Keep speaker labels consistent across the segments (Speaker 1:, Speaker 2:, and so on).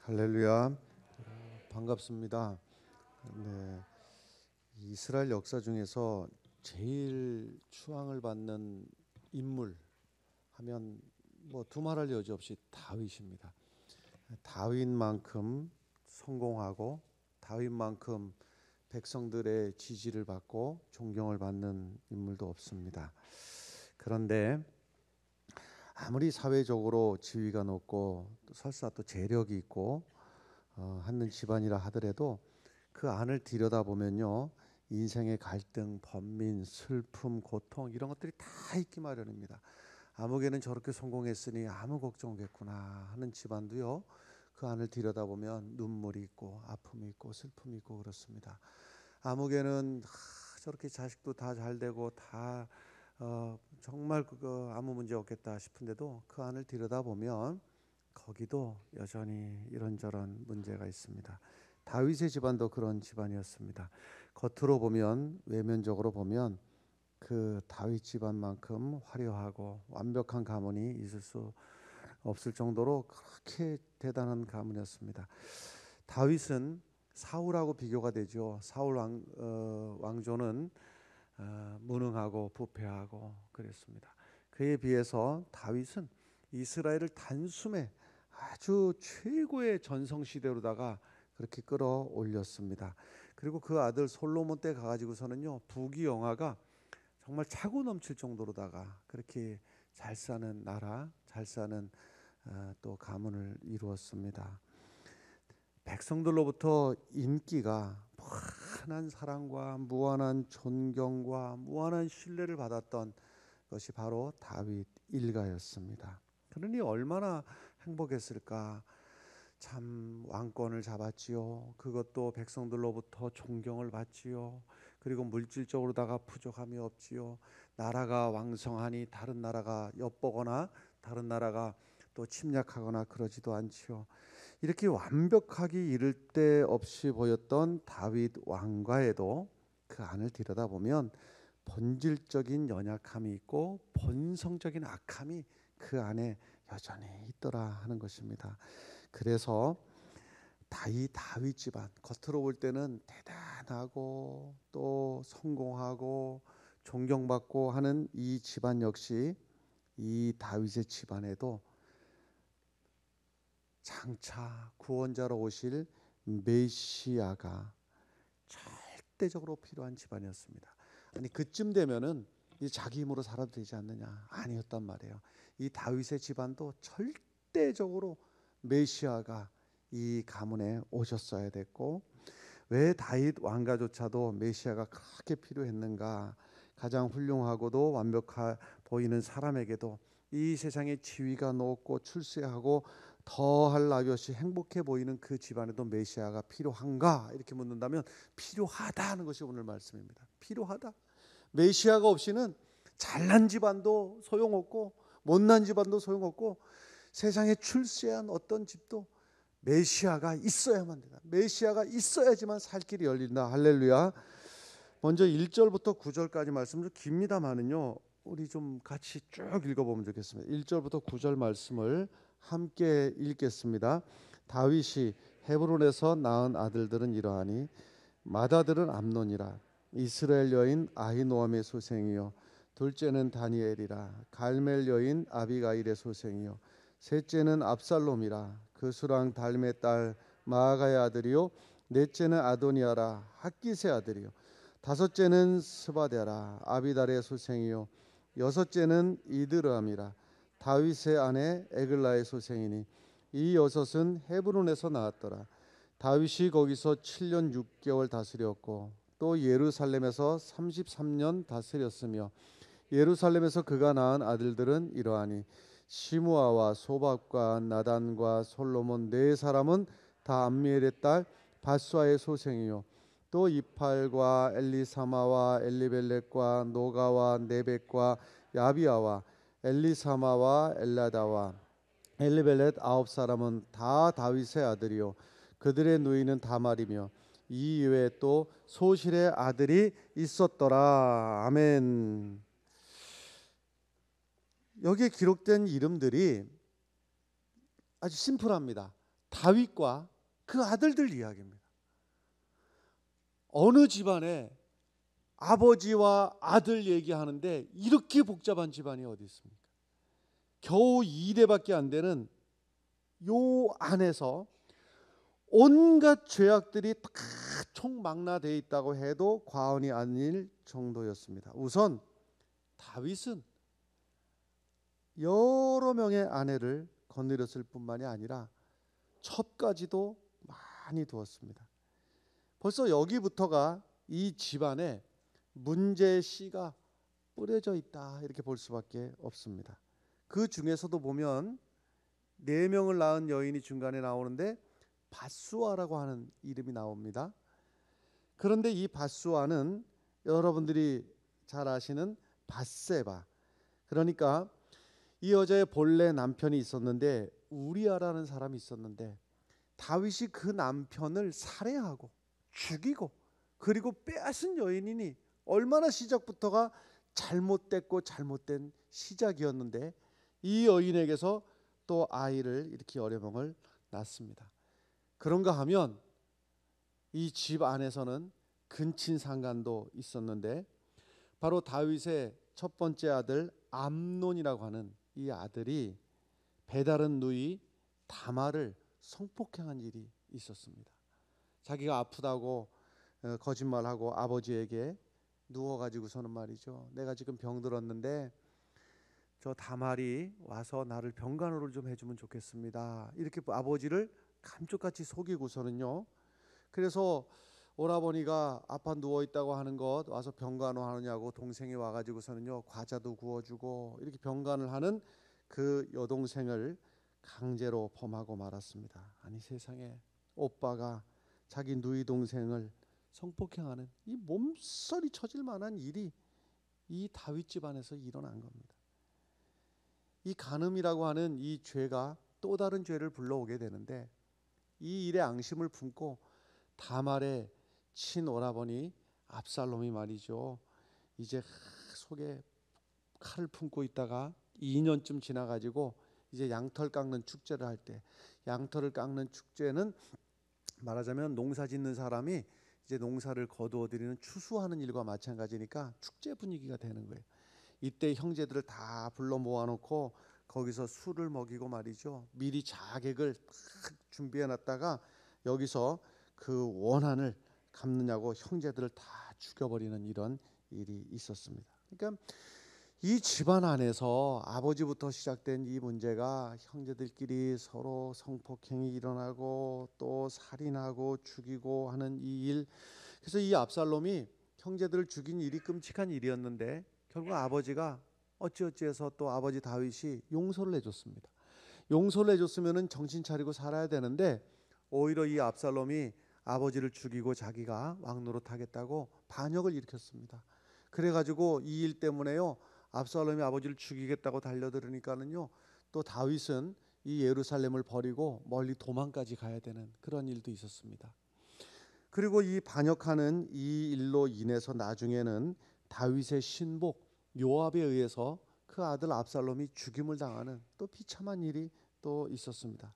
Speaker 1: 할렐루야. 반갑습니다. 네, 이스라엘 역사 중에서 제일 추앙을 받는 인물 하면 뭐 두말할 여지 없이 다윗입니다. 다윗만큼 성공하고 다윗만큼 백성들의 지지를 받고 존경을 받는 인물도 없습니다. 그런데 아무리 사회적으로 지위가 높고 설사 또 재력이 있고 하는 집안이라 하더라도 그 안을 들여다보면요, 인생의 갈등, 번민, 슬픔, 고통 이런 것들이 다 있기 마련입니다. 아무개는 저렇게 성공했으니 아무 걱정 없겠구나 하는 집안도요, 그 안을 들여다보면 눈물이 있고 아픔이 있고 슬픔이 있고 그렇습니다. 아무개는 저렇게 자식도 다 잘되고 다 정말 그거 아무 문제 없겠다 싶은데도 그 안을 들여다보면 거기도 여전히 이런저런 문제가 있습니다. 다윗의 집안도 그런 집안이었습니다. 겉으로 보면, 외면적으로 보면 그 다윗 집안만큼 화려하고 완벽한 가문이 있을 수 없을 정도로 그렇게 대단한 가문이었습니다. 다윗은 사울하고 비교가 되죠. 사울 왕조는 무능하고 부패하고 그랬습니다. 그에 비해서 다윗은 이스라엘을 단숨에 아주 최고의 전성시대로다가 그렇게 끌어올렸습니다. 그리고 그 아들 솔로몬 때 가가지고서는요, 부귀영화가 정말 차고 넘칠 정도로다가 그렇게 잘 사는 나라, 잘 사는 또 가문을 이루었습니다. 백성들로부터 인기가 무한한 사랑과 무한한 존경과 무한한 신뢰를 받았던 것이 바로 다윗 일가였습니다. 그러니 얼마나 행복했을까. 참 왕권을 잡았지요. 그것도 백성들로부터 존경을 받지요. 그리고 물질적으로다가 부족함이 없지요. 나라가 왕성하니 다른 나라가 엿보거나 다른 나라가 또 침략하거나 그러지도 않지요. 이렇게 완벽하기 이를 데 없이 보였던 다윗 왕가에도 그 안을 들여다보면 본질적인 연약함이 있고 본성적인 악함이 그 안에 여전히 있더라 하는 것입니다. 그래서 다윗 집안 겉으로 볼 때는 대단하고 또 성공하고 존경받고 하는 이 집안 역시 이 다윗의 집안에도 장차 구원자로 오실 메시아가 절대적으로 필요한 집안이었습니다. 아니 그쯤 되면은 이 자기 힘으로 살아도 되지 않느냐? 아니었단 말이에요. 이 다윗의 집안도 절대적으로 메시아가 이 가문에 오셨어야 됐고, 왜 다윗 왕가조차도 메시아가 그렇게 필요했는가? 가장 훌륭하고도 완벽해 보이는 사람에게도 이 세상의 지위가 높고 출세하고 더할 나위 없이 행복해 보이는 그 집안에도 메시아가 필요한가? 이렇게 묻는다면 필요하다 하는 것이 오늘 말씀입니다. 필요하다. 메시아가 없이는 잘난 집안도 소용없고 못난 집안도 소용없고 세상에 출세한 어떤 집도 메시아가 있어야만 된다. 메시아가 있어야지만 살 길이 열린다. 할렐루야. 먼저 1절부터 9절까지 말씀 좀 깁니다만은요, 우리 좀 같이 쭉 읽어보면 좋겠습니다. 1절부터 9절 말씀을 함께 읽겠습니다. 다윗이 헤브론에서 낳은 아들들은 이러하니 맏아들은 암논이라. 이스라엘 여인 아히노암의 소생이요 둘째는 다니엘이라. 갈멜 여인 아비가일의 소생이요 셋째는 압살롬이라. 그 수랑 달메 딸 마아가의 아들이요 넷째는 아도니아라. 학기스의 아들이요 다섯째는 스바데라. 아비달의 소생이요 여섯째는 이드람이라. 다윗의 아내 에글라의 소생이니 이 여섯은 헤브론에서 나왔더라. 다윗이 거기서 7년 6개월 다스렸고 또 예루살렘에서 33년 다스렸으며 예루살렘에서 그가 낳은 아들들은 이러하니 시므아와 소박과 나단과 솔로몬 네 사람은 다 암미엘의 딸 바수아의 소생이요 또 이팔과 엘리사마와 엘리벨렛과 노가와 네벡과 야비아와 엘리사마와 엘라다와 엘리벨렛 아홉 사람은 다 다윗의 아들이요 그들의 누이는 다말이며 이 이외에 또 소실의 아들이 있었더라. 아멘. 여기에 기록된 이름들이 아주 심플합니다. 다윗과 그 아들들 이야기입니다. 어느 집안에 아버지와 아들 얘기하는데 이렇게 복잡한 집안이 어디 있습니까? 겨우 2대밖에 안 되는 요 안에서 온갖 죄악들이 다 총망라되어 있다고 해도 과언이 아닐 정도였습니다. 우선 다윗은 여러 명의 아내를 거느렸을 뿐만이 아니라 첩까지도 많이 두었습니다. 벌써 여기부터가 이 집안에 문제의 씨가 뿌려져 있다 이렇게 볼 수밖에 없습니다. 그 중에서도 보면 4명을 낳은 여인이 중간에 나오는데 밧수아라고 하는 이름이 나옵니다. 그런데 이 밧수아는 여러분들이 잘 아시는 밧세바, 그러니까 이 여자의 본래 남편이 있었는데 우리아라는 사람이 있었는데 다윗이 그 남편을 살해하고 죽이고 그리고 빼앗은 여인이니 얼마나 시작부터가 잘못됐고 잘못된 시작이었는데 이 여인에게서 또 아이를 이렇게 어려멍을 낳습니다. 그런가 하면 이 집 안에서는 근친상간도 있었는데 바로 다윗의 첫 번째 아들 암논이라고 하는 이 아들이 배다른 누이 다말을 성폭행한 일이 있었습니다. 자기가 아프다고 거짓말하고 아버지에게 누워가지고서는 말이죠, 내가 지금 병들었는데 저 다말이 와서 나를 병간호를 좀 해주면 좋겠습니다. 이렇게 아버지를 감쪽같이 속이고서는요, 그래서 오라버니가 아파 누워 있다고 하는 것 와서 병간호 하느냐고 동생이 와가지고서는요 과자도 구워주고 이렇게 병간을 하는 그 여동생을 강제로 범하고 말았습니다. 아니 세상에, 오빠가 자기 누이 동생을 성폭행하는 이 몸서리 쳐질 만한 일이 이 다윗 집안에서 일어난 겁니다. 이 간음이라고 하는 이 죄가 또 다른 죄를 불러오게 되는데 이 일에 앙심을 품고 다말의 친오라버니 압살롬이 말이죠, 이제 속에 칼을 품고 있다가 2년쯤 지나가지고 이제 양털 깎는 축제를 할 때, 양털을 깎는 축제는 말하자면 농사 짓는 사람이 이제 농사를 거두어들이는 추수하는 일과 마찬가지니까 축제 분위기가 되는 거예요. 이때 형제들을 다 불러 모아놓고 거기서 술을 먹이고 말이죠, 미리 자객을 딱 준비해놨다가 여기서 그 원한을 갚느냐고 형제들을 다 죽여버리는 이런 일이 있었습니다. 그러니까 이 집안 안에서 아버지부터 시작된 이 문제가 형제들끼리 서로 성폭행이 일어나고 또 살인하고 죽이고 하는 이 일, 그래서 이 압살롬이 형제들을 죽인 일이 끔찍한 일이었는데 결국 아버지가 어찌어찌해서 또 아버지 다윗이 용서를 해줬습니다. 용서를 해줬으면 정신 차리고 살아야 되는데 오히려 이 압살롬이 아버지를 죽이고 자기가 왕노릇 하겠다고 반역을 일으켰습니다. 그래가지고 이 일 때문에요 압살롬이 아버지를 죽이겠다고 달려들으니까는요 또 다윗은 이 예루살렘을 버리고 멀리 도망까지 가야 되는 그런 일도 있었습니다. 그리고 이 반역하는 이 일로 인해서 나중에는 다윗의 신복 요압에 의해서 그 아들 압살롬이 죽임을 당하는 또 비참한 일이 또 있었습니다.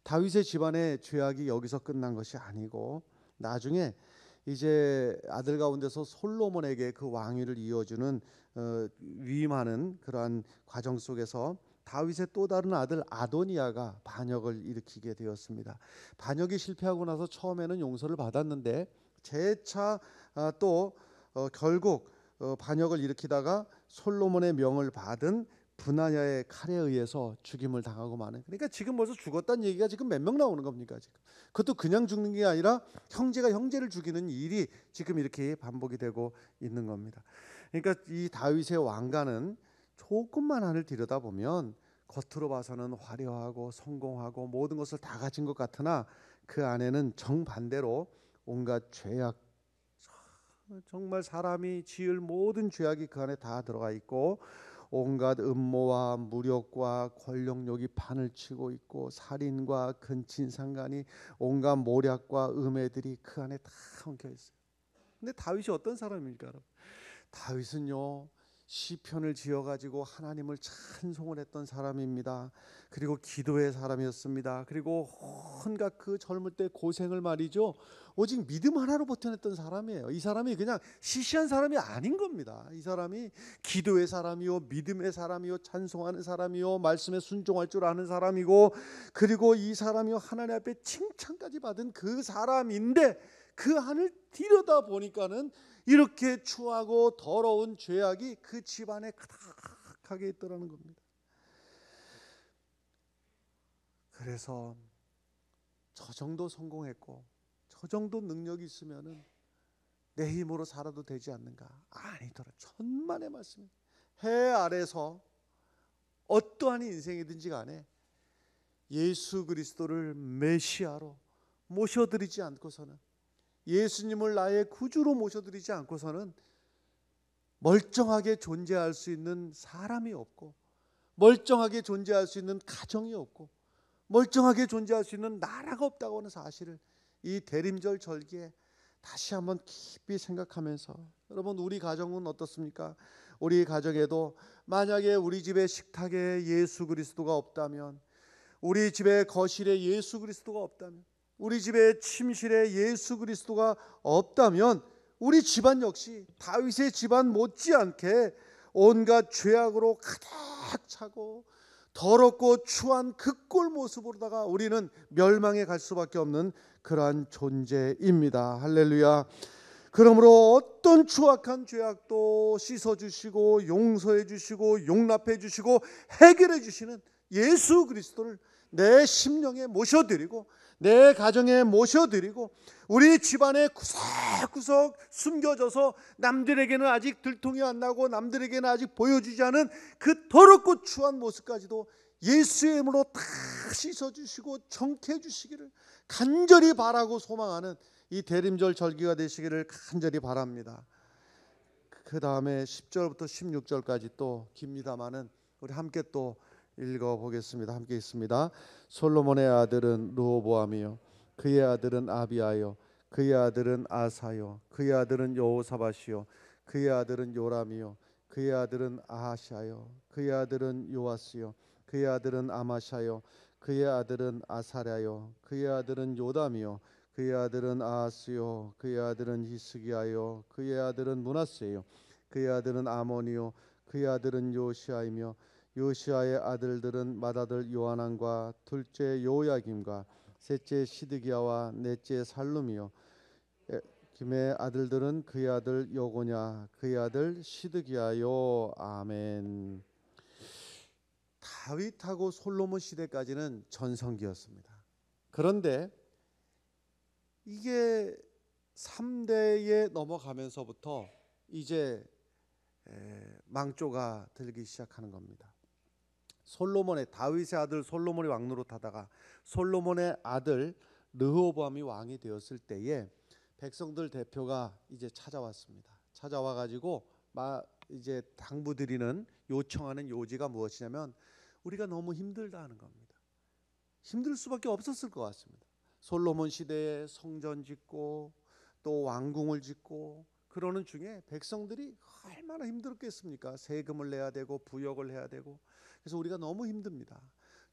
Speaker 1: 다윗의 집안의 죄악이 여기서 끝난 것이 아니고 나중에 이제 아들 가운데서 솔로몬에게 그 왕위를 이어주는 위임하는 그러한 과정 속에서 다윗의 또 다른 아들 아도니아가 반역을 일으키게 되었습니다. 반역이 실패하고 나서 처음에는 용서를 받았는데 재차 또 결국 반역을 일으키다가 솔로몬의 명을 받은 브나야의 칼에 의해서 죽임을 당하고 마는, 그러니까 지금 벌써 죽었다는 얘기가 지금 몇 명 나오는 겁니까? 지금 그것도 그냥 죽는 게 아니라 형제가 형제를 죽이는 일이 지금 이렇게 반복이 되고 있는 겁니다. 그러니까 이 다윗의 왕가는 조금만 안을 들여다보면 겉으로 봐서는 화려하고 성공하고 모든 것을 다 가진 것 같으나 그 안에는 정반대로 온갖 죄악, 정말 사람이 지을 모든 죄악이 그 안에 다 들어가 있고 온갖 음모와 무력과 권력욕이 판을 치고 있고 살인과 근친상간이 온갖 모략과 음해들이 그 안에 다 엉켜 있어요. 근데 다윗이 어떤 사람입니까? 여러분? 다윗은요 시편을 지어가지고 하나님을 찬송을 했던 사람입니다. 그리고 기도의 사람이었습니다. 그리고 온갖 그 젊을 때 고생을 말이죠, 오직 믿음 하나로 버텨냈던 사람이에요. 이 사람이 그냥 시시한 사람이 아닌 겁니다. 이 사람이 기도의 사람이요, 믿음의 사람이요, 찬송하는 사람이요, 말씀에 순종할 줄 아는 사람이고, 그리고 이 사람이요 하나님 앞에 칭찬까지 받은 그 사람인데, 그 안을 들여다 보니까는 이렇게 추하고 더러운 죄악이 그 집안에 가득하게 있더라는 겁니다. 그래서 저 정도 성공했고 저 정도 능력이 있으면은 내 힘으로 살아도 되지 않는가? 아니더라. 천만의 말씀. 해 아래서 어떠한 인생이든지 간에 예수 그리스도를 메시아로 모셔드리지 않고서는, 예수님을 나의 구주로 모셔드리지 않고서는 멀쩡하게 존재할 수 있는 사람이 없고, 멀쩡하게 존재할 수 있는 가정이 없고, 멀쩡하게 존재할 수 있는 나라가 없다고 하는 사실을 이 대림절 절기에 다시 한번 깊이 생각하면서, 여러분, 우리 가정은 어떻습니까? 우리 가정에도 만약에 우리 집의 식탁에 예수 그리스도가 없다면, 우리 집의 거실에 예수 그리스도가 없다면, 우리 집의 침실에 예수 그리스도가 없다면 우리 집안 역시 다윗의 집안 못지않게 온갖 죄악으로 가득 차고 더럽고 추한 그 꼴 모습으로다가 우리는 멸망에 갈 수밖에 없는 그러한 존재입니다. 할렐루야. 그러므로 어떤 추악한 죄악도 씻어주시고 용서해 주시고 용납해 주시고 해결해 주시는 예수 그리스도를 내 심령에 모셔드리고, 내 가정에 모셔드리고, 우리 집안에 구석구석 숨겨져서 남들에게는 아직 들통이 안 나고 남들에게는 아직 보여주지 않은 그 더럽고 추한 모습까지도 예수의 이름으로 다 씻어주시고 정케해 주시기를 간절히 바라고 소망하는 이 대림절 절기가 되시기를 간절히 바랍니다. 그 다음에 10절부터 16절까지 또 깁니다마는 우리 함께 또 읽어보겠습니다. 함께 있습니다. 솔로몬의 아들은 르호보암이요, 그의 아들은 아비아요, 그의 아들은 아사요, 그의 아들은 여호사밧이요, 그의 아들은 요람이요, 그의 아들은 아하샤요, 그의 아들은 요아스요, 그의 아들은 아마샤요, 그의 아들은 아사랴요, 그의 아들은 요담이요, 그의 아들은 아하스요, 그의 아들은 히스기야요, 그의 아들은 므낫세요, 그의 아들은 아몬이요, 그의 아들은 요시아이며, 요시아의 아들들은 맏아들 요하난과 둘째 요야김과 셋째 시드기야와 넷째 살룸이요, 김의 아들들은 그의 아들 여고냐, 그의 아들 시드기야요. 아멘. 다윗하고 솔로몬 시대까지는 전성기였습니다. 그런데 이게 3대에 넘어가면서부터 이제 망조가 들기 시작하는 겁니다. 솔로몬의, 다윗의 아들 솔로몬이 왕노릇 하다가 솔로몬의 아들 르호보암이 왕이 되었을 때에 백성들 대표가 이제 찾아왔습니다. 찾아와 가지고 이제 당부드리는, 요청하는 요지가 무엇이냐면 우리가 너무 힘들다 하는 겁니다. 힘들 수밖에 없었을 것 같습니다. 솔로몬 시대에 성전 짓고 또 왕궁을 짓고 그러는 중에 백성들이 얼마나 힘들었겠습니까? 세금을 내야 되고 부역을 해야 되고. 그래서 우리가 너무 힘듭니다.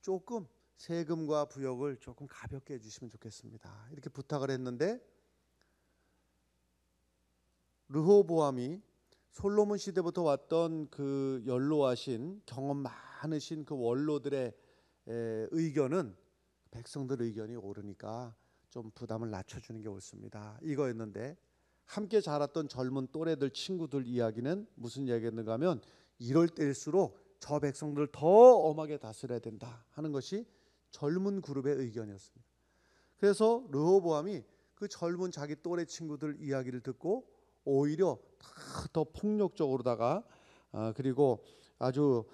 Speaker 1: 조금 세금과 부역을 조금 가볍게 해주시면 좋겠습니다. 이렇게 부탁을 했는데 르호보암이 솔로몬 시대부터 왔던 그 연로하신 경험 많으신 그 원로들의 의견은 백성들 의견이 옳으니까 좀 부담을 낮춰주는 게 옳습니다. 이거였는데 함께 자랐던 젊은 또래들 친구들 이야기는 무슨 이야기였는가 하면 이럴 때일수록 저 백성들을 더 엄하게 다스려야 된다 하는 것이 젊은 그룹의 의견이었습니다. 그래서 르호보암이 그 젊은 자기 또래 친구들 이야기를 듣고 오히려 더 폭력적으로다가 그리고 아주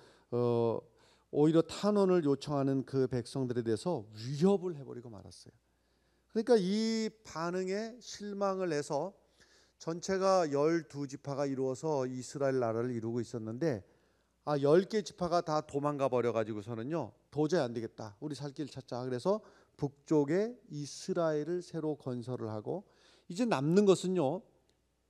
Speaker 1: 오히려 탄원을 요청하는 그 백성들에 대해서 위협을 해버리고 말았어요. 그러니까 이 반응에 실망을 해서 전체가 12지파가 이루어서 이스라엘 나라를 이루고 있었는데 10개 지파가 다 도망가 버려가지고서는요 도저히 안 되겠다, 우리 살 길 찾자. 그래서 북쪽에 이스라엘을 새로 건설을 하고 이제 남는 것은요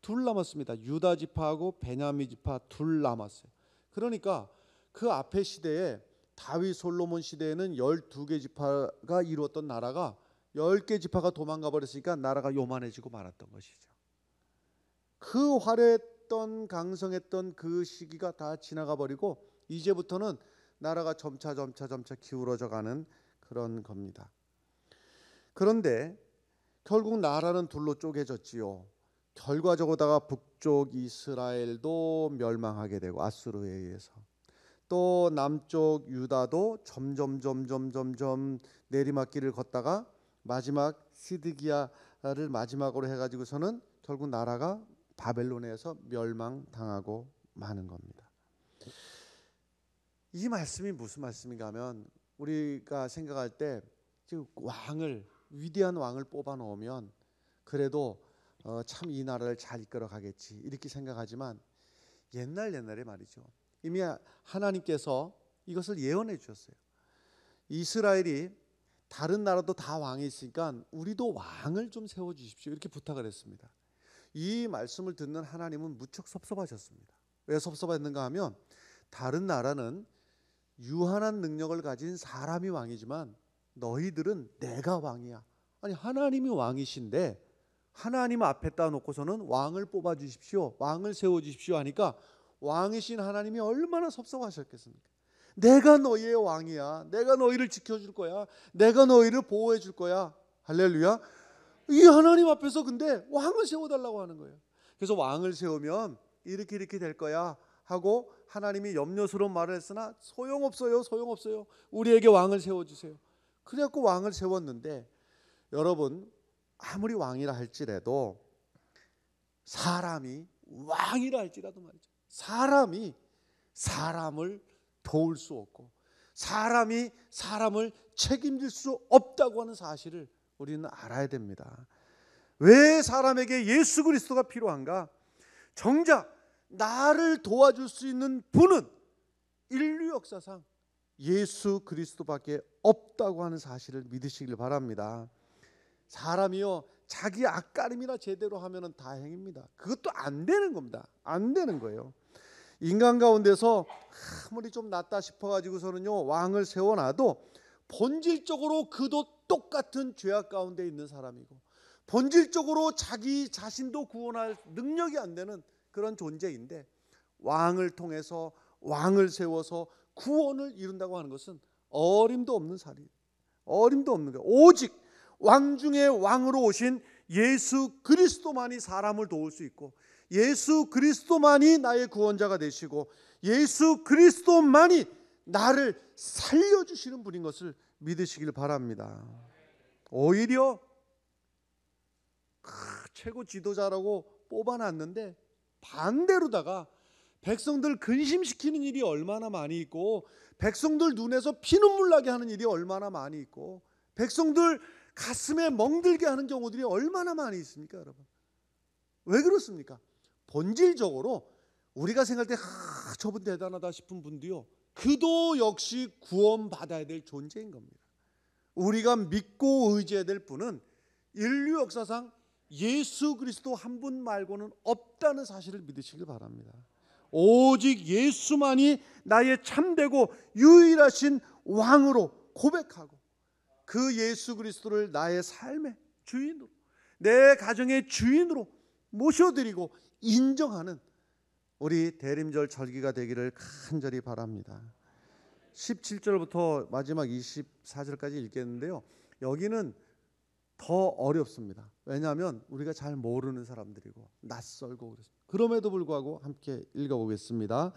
Speaker 1: 둘 남았습니다. 유다 지파하고 베냐민 지파 둘 남았어요. 그러니까 그 앞에 시대에 다윗 솔로몬 시대에는 12개 지파가 이루었던 나라가 10개 지파가 도망가 버렸으니까 나라가 요만해지고 말았던 것이죠. 그 화려했던 강성했던 그 시기가 다 지나가 버리고 이제부터는 나라가 점차 기울어져 가는 그런 겁니다. 그런데 결국 나라는 둘로 쪼개졌지요. 결과적으로다가 북쪽 이스라엘도 멸망하게 되고 아수르에 의해서, 또 남쪽 유다도 점점 내리막길을 걷다가 마지막 시드기야를 마지막으로 해가지고서는 결국 나라가 바벨론에서 멸망당하고 마는 겁니다. 이 말씀이 무슨 말씀인가 하면, 우리가 생각할 때 위대한 왕을 뽑아 놓으면 그래도 참 이 나라를 잘 이끌어 가겠지 이렇게 생각하지만, 옛날에 말이죠, 이미 하나님께서 이것을 예언해 주셨어요. 이스라엘이 다른 나라도 다 왕이 있으니까 우리도 왕을 좀 세워 주십시오 이렇게 부탁을 했습니다. 이 말씀을 듣는 하나님은 무척 섭섭하셨습니다. 왜 섭섭했는가 하면, 다른 나라는 유한한 능력을 가진 사람이 왕이지만 너희들은 내가 왕이야. 아니, 하나님이 왕이신데 하나님 앞에다 놓고서는 왕을 뽑아 주십시오, 왕을 세워 주십시오 하니까 왕이신 하나님이 얼마나 섭섭하셨겠습니까? 내가 너희의 왕이야, 내가 너희를 지켜줄 거야, 내가 너희를 보호해 줄 거야. 할렐루야. 이 하나님 앞에서 근데 왕을 세워달라고 하는 거예요. 그래서 왕을 세우면 이렇게 될 거야 하고 하나님이 염려스러운 말을 했으나 소용없어요. 우리에게 왕을 세워주세요. 그래갖고 왕을 세웠는데, 여러분, 아무리 왕이라 할지라도 사람이 왕이라 할지라도 말이죠, 사람이 사람을 도울 수 없고 사람이 사람을 책임질 수 없다고 하는 사실을 우리는 알아야 됩니다. 왜 사람에게 예수 그리스도가 필요한가? 정작 나를 도와줄 수 있는 분은 인류 역사상 예수 그리스도밖에 없다고 하는 사실을 믿으시길 바랍니다. 사람이요, 자기 앞가림이나 제대로 하면 다행입니다. 그것도 안 되는 겁니다. 안 되는 거예요. 인간 가운데서 아무리 좀 낫다 싶어가지고서는요, 왕을 세워놔도 본질적으로 그도 똑같은 죄악 가운데 있는 사람이고, 본질적으로 자기 자신도 구원할 능력이 안 되는 그런 존재인데, 왕을 통해서 왕을 세워서 구원을 이룬다고 하는 것은 어림도 없는 사리, 어림도 없는 거예요. 오직 왕 중에 왕으로 오신 예수 그리스도만이 사람을 도울 수 있고, 예수 그리스도만이 나의 구원자가 되시고, 예수 그리스도만이 나를 살려주시는 분인 것을 믿으시길 바랍니다. 오히려 최고 지도자라고 뽑아놨는데 반대로다가 백성들 근심시키는 일이 얼마나 많이 있고, 백성들 눈에서 피눈물 나게 하는 일이 얼마나 많이 있고, 백성들 가슴에 멍들게 하는 경우들이 얼마나 많이 있습니까, 여러분? 왜 그렇습니까? 본질적으로 우리가 생각할 때 저분 대단하다 싶은 분도요, 그도 역시 구원받아야 될 존재인 겁니다. 우리가 믿고 의지해야 될 분은 인류 역사상 예수 그리스도 한 분 말고는 없다는 사실을 믿으시길 바랍니다. 오직 예수만이 나의 참되고 유일하신 왕으로 고백하고, 그 예수 그리스도를 나의 삶의 주인으로, 내 가정의 주인으로 모셔드리고 인정하는 우리 대림절 절기가 되기를 간절히 바랍니다. 17절부터 마지막 24절까지 읽겠는데요, 여기는 더 어렵습니다. 왜냐하면 우리가 잘 모르는 사람들이고 낯설고 그렇습니다. 그럼에도 불구하고 함께 읽어보겠습니다.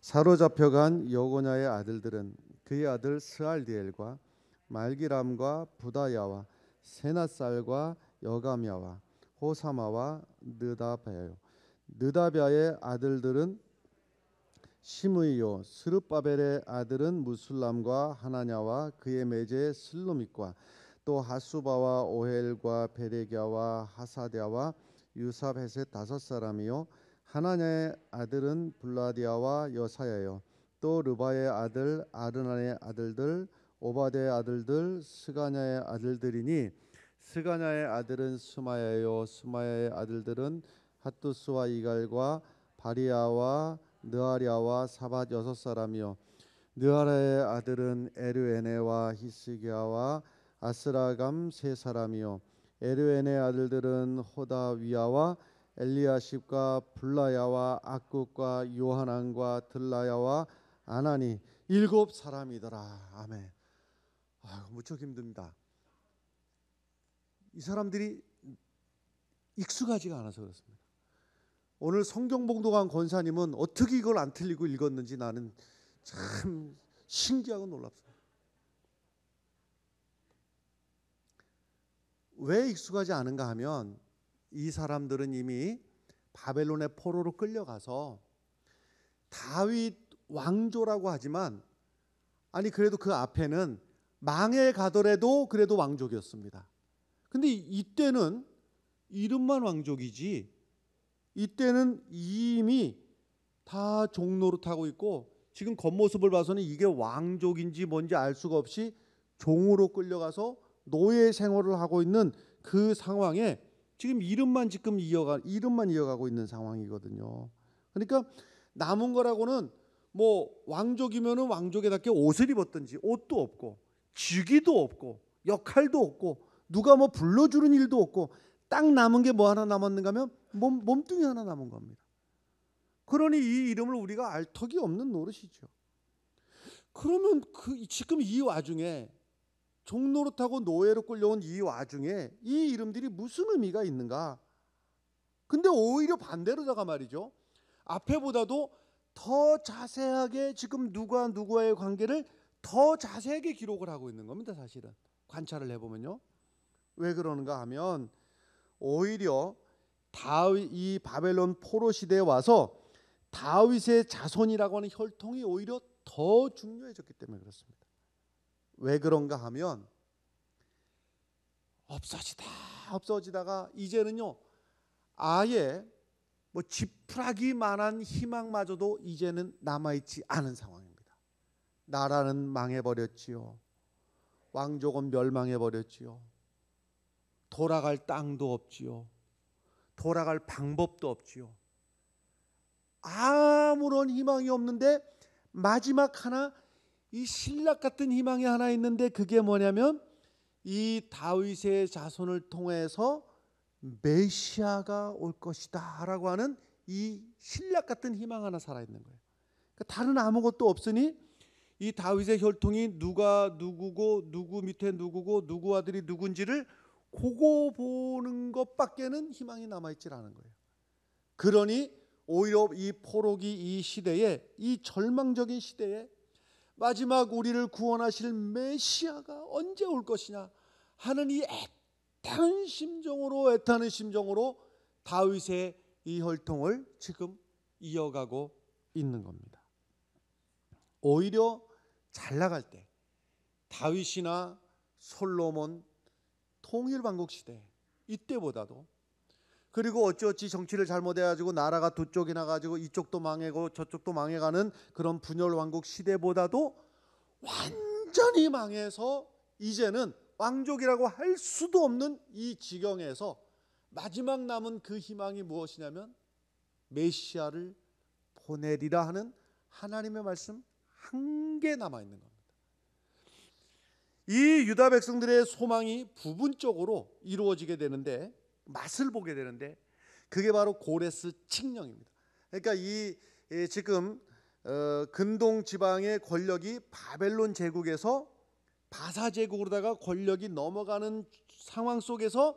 Speaker 1: 사로잡혀간 여고냐의 아들들은 그의 아들 스알디엘과 말기람과 부다야와 세낫살과 여가미야와 호사마와 느다랴의 아들들은 시므이요, 스룹바벨의 아들은 무술람과 하나냐와 그의 매제 슬로밋과 또 하수바와 오헬과 베레갸와 하사랴와 유사벳의 5사람이요, 하나냐의 아들은 블라디아와 여사야요, 또 르바의 아들 아르난의 아들들 오바데의 아들들 스가냐의 아들들이니, 스가냐의 아들은 스마야요, 스마야의 아들들은 핫두스와 이갈과 바리아와 느아랴와 사밧 6사람이요 느아랴의 아들은 에르에네와 히스기야와 아스라감 3사람이요 에르에네 아들들은 호다위야와 엘리야십과 블라야와 악국과 요하난과 들라야와 아나니 7사람이더라. 아멘. 무척 힘듭니다. 이 사람들이 익숙하지가 않아서 그렇습니다. 오늘 성경 봉독한 권사님은 어떻게 이걸 안 틀리고 읽었는지 나는 참 신기하고 놀랍습니다. 왜 익숙하지 않은가 하면 이 사람들은 이미 바벨론의 포로로 끌려가서 다윗 왕조라고 하지만 그래도 그 앞에는 망해 가더라도 그래도 왕족이었습니다. 근데 이때는 이름만 왕족이지 이때는 이미 다 종노릇하고 있고 지금 겉모습을 봐서는 이게 왕족인지 뭔지 알 수가 없이 종으로 끌려가서 노예 생활을 하고 있는 그 상황에 지금 이름만 이어가고 있는 상황이거든요. 그러니까 남은 거라고는 뭐 왕족이면은 왕족에답게 옷을 입었든지 옷도 없고 직위도 없고 역할도 없고 누가 뭐 불러주는 일도 없고 딱 남은 게 뭐 하나 남았는가 하면 몸뚱이 하나 남은 겁니다. 그러니 이 이름을 우리가 알 턱이 없는 노릇이죠. 그러면 지금 이 와중에 종노릇하고 노예로 끌려온 이 와중에 이 이름들이 무슨 의미가 있는가? 근데 오히려 반대로다가 말이죠. 앞에보다도 더 자세하게 지금 누가 누구와의 관계를 더 자세하게 기록을 하고 있는 겁니다. 사실은 관찰을 해보면요. 왜 그러는가 하면 오히려 다윗 이 바벨론 포로 시대에 와서 다윗의 자손이라고 하는 혈통이 오히려 더 중요해졌기 때문에 그렇습니다. 왜 그런가 하면 없어지다가 이제는요 아예 뭐 지푸라기만한 희망마저도 이제는 남아있지 않은 상황입니다. 나라는 망해버렸지요. 왕족은 멸망해버렸지요. 돌아갈 땅도 없지요. 돌아갈 방법도 없지요. 아무런 희망이 없는데 마지막 하나 이 신락 같은 희망이 하나 있는데 그게 뭐냐면 이 다윗의 자손을 통해서 메시아가 올 것이다 라고 하는 이 신락 같은 희망 하나 살아있는 거예요. 그러니까 다른 아무것도 없으니 이 다윗의 혈통이 누가 누구고 누구 밑에 누구고 누구 아들이 누군지를 그거 보는 것밖에는 희망이 남아있질 않은 거예요. 그러니 오히려 이 포로기 이 시대에 이 절망적인 시대에 마지막 우리를 구원하실 메시아가 언제 올 것이냐 하는 이 애타는 심정으로 다윗의 이 혈통을 지금 이어가고 있는 겁니다. 오히려 잘 나갈 때 다윗이나 솔로몬 통일왕국 시대 이때보다도 그리고 어찌어찌 정치를 잘못해가지고 나라가 두 쪽이 나가지고 이쪽도 망해고 저쪽도 망해가는 그런 분열왕국 시대보다도 완전히 망해서 이제는 왕족이라고 할 수도 없는 이 지경에서 마지막 남은 그 희망이 무엇이냐면 메시아를 보내리라 하는 하나님의 말씀 한 개 남아있는 겁니다. 이 유다 백성들의 소망이 부분적으로 이루어지게 되는데 맛을 보게 되는데 그게 바로 고레스 칙령입니다. 그러니까 지금 근동 지방의 권력이 바벨론 제국에서 바사 제국으로다가 권력이 넘어가는 상황 속에서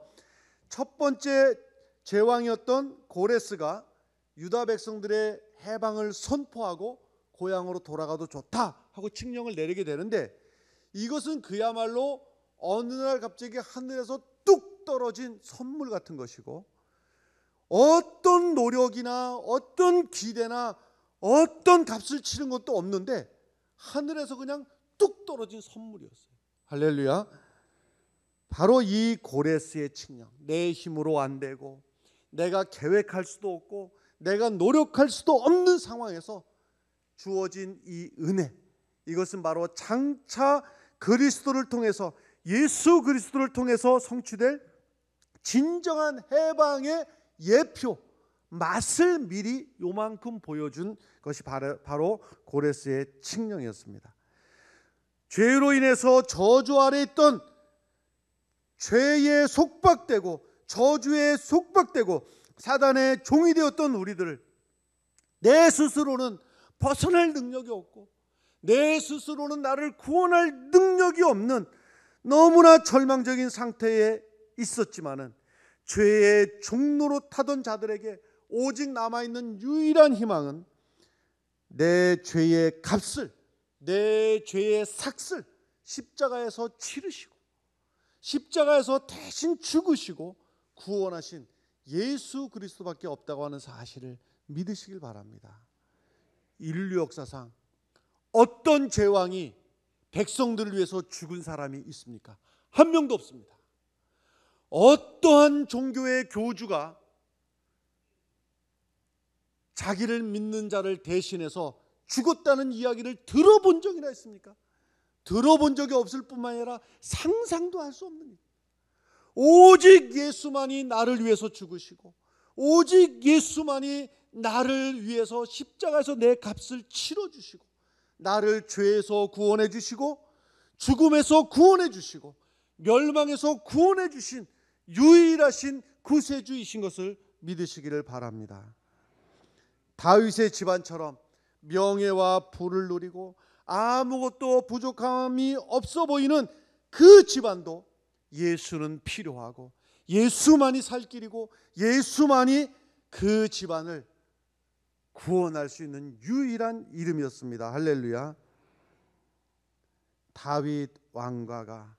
Speaker 1: 첫 번째 제왕이었던 고레스가 유다 백성들의 해방을 선포하고 고향으로 돌아가도 좋다 하고 칙령을 내리게 되는데 이것은 그야말로 어느 날 갑자기 하늘에서 뚝 떨어진 선물 같은 것이고 어떤 노력이나 어떤 기대나 어떤 값을 치른 것도 없는데 하늘에서 그냥 뚝 떨어진 선물이었어요. 할렐루야. 바로 이 고레스의 칙령, 내 힘으로 안 되고 내가 계획할 수도 없고 내가 노력할 수도 없는 상황에서 주어진 이 은혜, 이것은 바로 장차 그리스도를 통해서 예수 그리스도를 통해서 성취될 진정한 해방의 예표, 맛을 미리 요만큼 보여준 것이 바로 고레스의 칙령이었습니다. 죄로 인해서 저주 아래 있던 죄에 속박되고 저주에 속박되고 사단의 종이 되었던 우리들을 내 스스로는 벗어날 능력이 없고 내 스스로는 나를 구원할 능력이 없는 너무나 절망적인 상태에 있었지만은 죄의 종로로 타던 자들에게 오직 남아있는 유일한 희망은 내 죄의 값을, 내 죄의 삭을 십자가에서 치르시고 십자가에서 대신 죽으시고 구원하신 예수 그리스도밖에 없다고 하는 사실을 믿으시길 바랍니다. 인류 역사상 어떤 제왕이 백성들을 위해서 죽은 사람이 있습니까? 한 명도 없습니다. 어떠한 종교의 교주가 자기를 믿는 자를 대신해서 죽었다는 이야기를 들어본 적이나 있습니까? 들어본 적이 없을 뿐만 아니라 상상도 할 수 없는 일. 오직 예수만이 나를 위해서 죽으시고 오직 예수만이 나를 위해서 십자가에서 내 값을 치러주시고 나를 죄에서 구원해 주시고 죽음에서 구원해 주시고 멸망에서 구원해 주신 유일하신 구세주이신 것을 믿으시기를 바랍니다. 다윗의 집안처럼 명예와 부를 누리고 아무것도 부족함이 없어 보이는 그 집안도 예수는 필요하고 예수만이 살 길이고 예수만이 그 집안을 구원할 수 있는 유일한 이름이었습니다. 할렐루야. 다윗 왕가가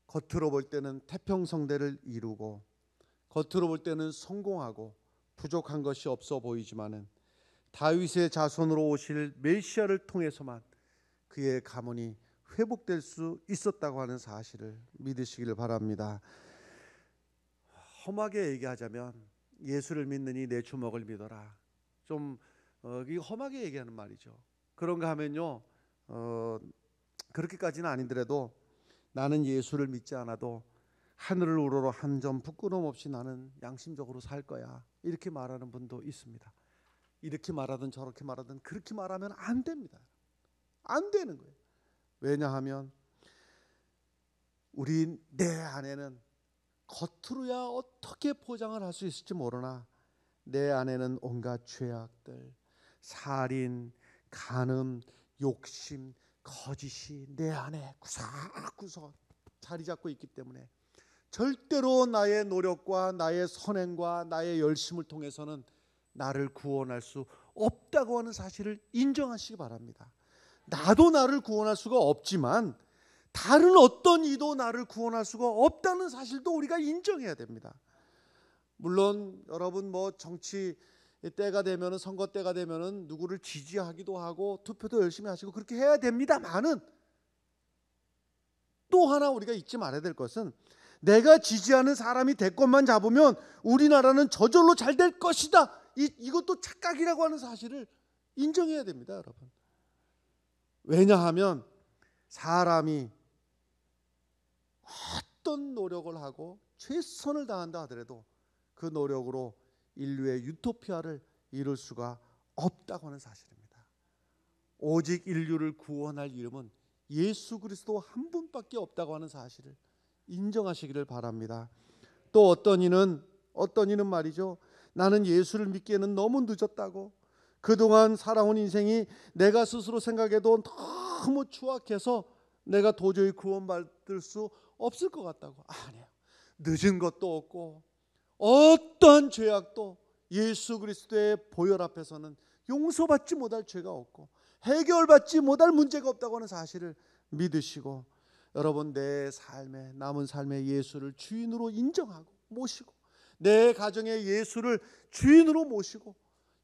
Speaker 1: 겉으로 볼 때는 태평성대를 이루고 겉으로 볼 때는 성공하고 부족한 것이 없어 보이지만은 다윗의 자손으로 오실 메시아를 통해서만 그의 가문이 회복될 수 있었다고 하는 사실을 믿으시기를 바랍니다. 험하게 얘기하자면 예수를 믿느니 내 주먹을 믿어라. 좀 험하게 얘기하는 말이죠. 그런가 하면요, 그렇게까지는 아니더라도 나는 예수를 믿지 않아도 하늘을 우러러 한 점 부끄럼 없이 나는 양심적으로 살 거야. 이렇게 말하는 분도 있습니다. 이렇게 말하든 저렇게 말하든 그렇게 말하면 안 됩니다. 안 되는 거예요. 왜냐하면 우리 내 안에는 겉으로야 어떻게 포장을 할 수 있을지 모르나 내 안에는 온갖 죄악들, 살인, 간음, 욕심, 거짓이 내 안에 구석구석 자리 잡고 있기 때문에 절대로 나의 노력과 나의 선행과 나의 열심을 통해서는 나를 구원할 수 없다고 하는 사실을 인정하시기 바랍니다. 나도 나를 구원할 수가 없지만 다른 어떤 이도 나를 구원할 수가 없다는 사실도 우리가 인정해야 됩니다. 물론 여러분 정치 때가 되면은 선거 때가 되면은 누구를 지지하기도 하고 투표도 열심히 하시고 그렇게 해야 됩니다만은 또 하나 우리가 잊지 말아야 될 것은 내가 지지하는 사람이 대권만 잡으면 우리나라는 저절로 잘 될 것이다. 이것도 착각이라고 하는 사실을 인정해야 됩니다, 여러분. 왜냐하면 사람이 어떤 노력을 하고 최선을 다한다 하더라도 그 노력으로 인류의 유토피아를 이룰 수가 없다고 하는 사실입니다. 오직 인류를 구원할 이름은 예수 그리스도 한 분밖에 없다고 하는 사실을 인정하시기를 바랍니다. 또 어떤 이는 말이죠, 나는 예수를 믿기에는 너무 늦었다고, 그동안 살아온 인생이 내가 스스로 생각해도 너무 추악해서 내가 도저히 구원받을 수 없을 것 같다고. 아니에요. 늦은 것도 없고 어떠한 죄악도 예수 그리스도의 보혈 앞에서는 용서받지 못할 죄가 없고 해결받지 못할 문제가 없다고 하는 사실을 믿으시고 여러분 내 삶에 남은 삶에 예수를 주인으로 인정하고 모시고 내 가정에 예수를 주인으로 모시고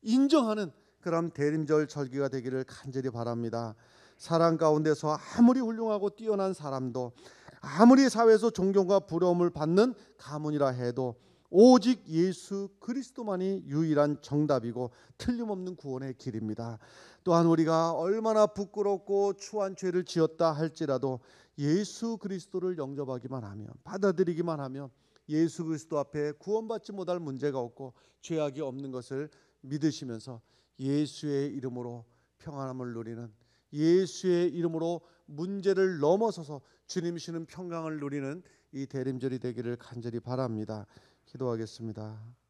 Speaker 1: 인정하는 그런 대림절 절기가 되기를 간절히 바랍니다. 사랑 가운데서 아무리 훌륭하고 뛰어난 사람도 아무리 사회에서 존경과 부러움을 받는 가문이라 해도 오직 예수 그리스도만이 유일한 정답이고 틀림없는 구원의 길입니다. 또한 우리가 얼마나 부끄럽고 추한 죄를 지었다 할지라도 예수 그리스도를 영접하기만 하면 받아들이기만 하면 예수 그리스도 앞에 구원받지 못할 문제가 없고 죄악이 없는 것을 믿으시면서 예수의 이름으로 평안함을 누리는, 예수의 이름으로 문제를 넘어서서 주님 주시는 평강을 누리는 이 대림절이 되기를 간절히 바랍니다. 기도하겠습니다.